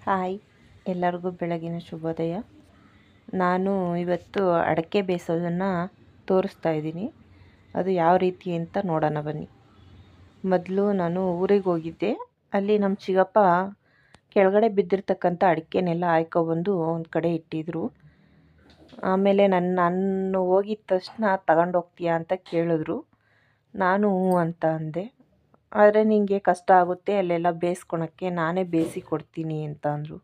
Hi, ಎಲ್ಲರಿಗೂ ಬೆಳಗಿನ ಶುಭೋದಯ. ನಾನು ಇವತ್ತು ಅಡಿಕೆ ಬೇಯಿಸೋದನ್ನು ತೋರಿಸ್ತಾ ಇದ್ದೀನಿ. ಅದು ಯಾವ ರೀತಿ ಅಂತ ನೋಡೋಣ ಬನ್ನಿ. ಮೊದಲು ನಾನು ಊರಿಗೆ ಹೋಗಿದ್ದೆ. ಅಲ್ಲಿ ನಮ್ಮ ಚಿಕ್ಕಪ್ಪ ಕೆಳಗಡೆ ಬಿದ್ದಿರ್ತಕ್ಕಂಥ ಅಡಿಕೆನೆಲ್ಲ ಆಯ್ಕೊಬಂದು ಒಂದು ಕಡೆ ಇಟ್ಟಿದ್ರು. ಆಮೇಲೆ ನಾನು ಹೋಗಿದ ತಕ್ಷಣ ತಗೊಂಡೋಗ್ತೀಯಾ ಅಂತ ಕೇಳಿದ್ರು. ನಾನು ಹ್ಞೂ ಅಂತ ಅಂದೆ. ಆದರೆ ನಿನಗೆ ಕಷ್ಟ ಆಗುತ್ತೆ ಅಲ್ಲೆಲ್ಲ ಬೇಯಿಸ್ಕೊಳಕ್ಕೆ, ನಾನೇ ಬೇಯಿಸಿ ಕೊಡ್ತೀನಿ ಅಂತ ಅಂದರು.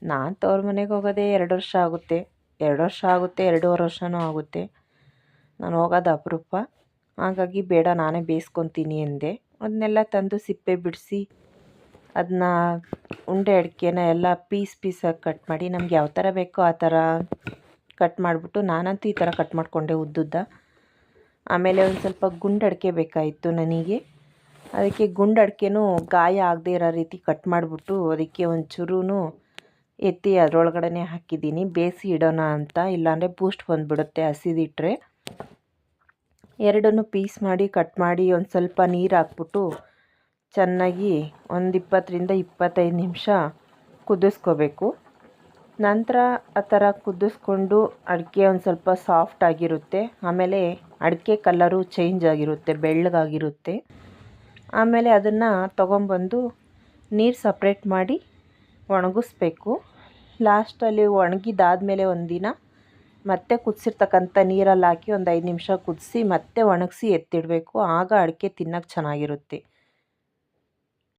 ನಾನು ತವ್ರ ಮನೆಗೆ ಹೋಗೋದೇ 2 ವರ್ಷ ಆಗುತ್ತೆ, 2.5 ವರ್ಷನೂ ಆಗುತ್ತೆ. ನಾನು ಹೋಗೋದು ಅಪರೂಪ. ಹಾಗಾಗಿ ಬೇಡ, ನಾನೇ ಬೇಯಿಸ್ಕೊತೀನಿ ಎಂದೆ. ಅದನ್ನೆಲ್ಲ ತಂದು ಸಿಪ್ಪೆ ಬಿಡಿಸಿ ಅದನ್ನ ಉಂಡೆ ಅಡಿಕೆನ ಎಲ್ಲ ಪೀಸಾಗಿ ಕಟ್ ಮಾಡಿ, ನಮ್ಗೆ ಯಾವ ಥರ ಬೇಕೋ ಆ ಥರ ಕಟ್ ಮಾಡಿಬಿಟ್ಟು, ನಾನಂತೂ ಈ ಥರ ಕಟ್ ಮಾಡಿಕೊಂಡೆ ಉದ್ದುದ್ದ. ಆಮೇಲೆ ಒಂದು ಸ್ವಲ್ಪ ಗುಂಡು ಅಡಿಕೆ ಬೇಕಾಯಿತು ನನಗೆ. ಅದಕ್ಕೆ ಗುಂಡು ಅಡಿಕೆನೂ ಗಾಯ ಆಗದೆ ಇರೋ ರೀತಿ ಕಟ್ ಮಾಡಿಬಿಟ್ಟು ಅದಕ್ಕೆ ಒಂಚೂರು ಎತ್ತಿ ಅದರೊಳಗಡೆ ಹಾಕಿದ್ದೀನಿ, ಬೇಯಿಸಿ ಇಡೋಣ ಅಂತ. ಇಲ್ಲಾಂದರೆ ಬೂಸ್ಟ್ ಬಂದುಬಿಡುತ್ತೆ ಹಸಿದಿಟ್ಟರೆ. ಎರಡನ್ನೂ ಪೀಸ್ ಮಾಡಿ ಕಟ್ ಮಾಡಿ ಒಂದು ಸ್ವಲ್ಪ ನೀರು ಹಾಕ್ಬಿಟ್ಟು ಚೆನ್ನಾಗಿ ಒಂದು 20-25 ನಿಮಿಷ ಕುದಿಸ್ಕೋಬೇಕು. ನಂತರ ಆ ಥರ ಕುದಿಸ್ಕೊಂಡು ಅಡಿಕೆ ಒಂದು ಸ್ವಲ್ಪ ಸಾಫ್ಟ್ ಆಗಿರುತ್ತೆ. ಆಮೇಲೆ ಅಡಿಕೆ ಕಲರು ಚೇಂಜ್ ಆಗಿರುತ್ತೆ, ಬೆಳ್ಳಗಾಗಿರುತ್ತೆ. ಆಮೇಲೆ ಅದನ್ನು ತೊಗೊಂಬಂದು ನೀರು ಸಪ್ರೇಟ್ ಮಾಡಿ ಒಣಗಿಸ್ಬೇಕು. ಲಾಸ್ಟಲ್ಲಿ ಒಣಗಿದಾದ್ಮೇಲೆ ಒಂದಿನ ಮತ್ತೆ ಕುದಿಸಿರ್ತಕ್ಕಂಥ ನೀರಲ್ಲಿ ಹಾಕಿ ಒಂದು 5 ನಿಮಿಷ ಕುದಿಸಿ ಮತ್ತೆ ಒಣಗಿಸಿ ಎತ್ತಿಡಬೇಕು. ಆಗ ಅಡಿಕೆ ತಿನ್ನೋಕ್ಕೆ ಚೆನ್ನಾಗಿರುತ್ತೆ.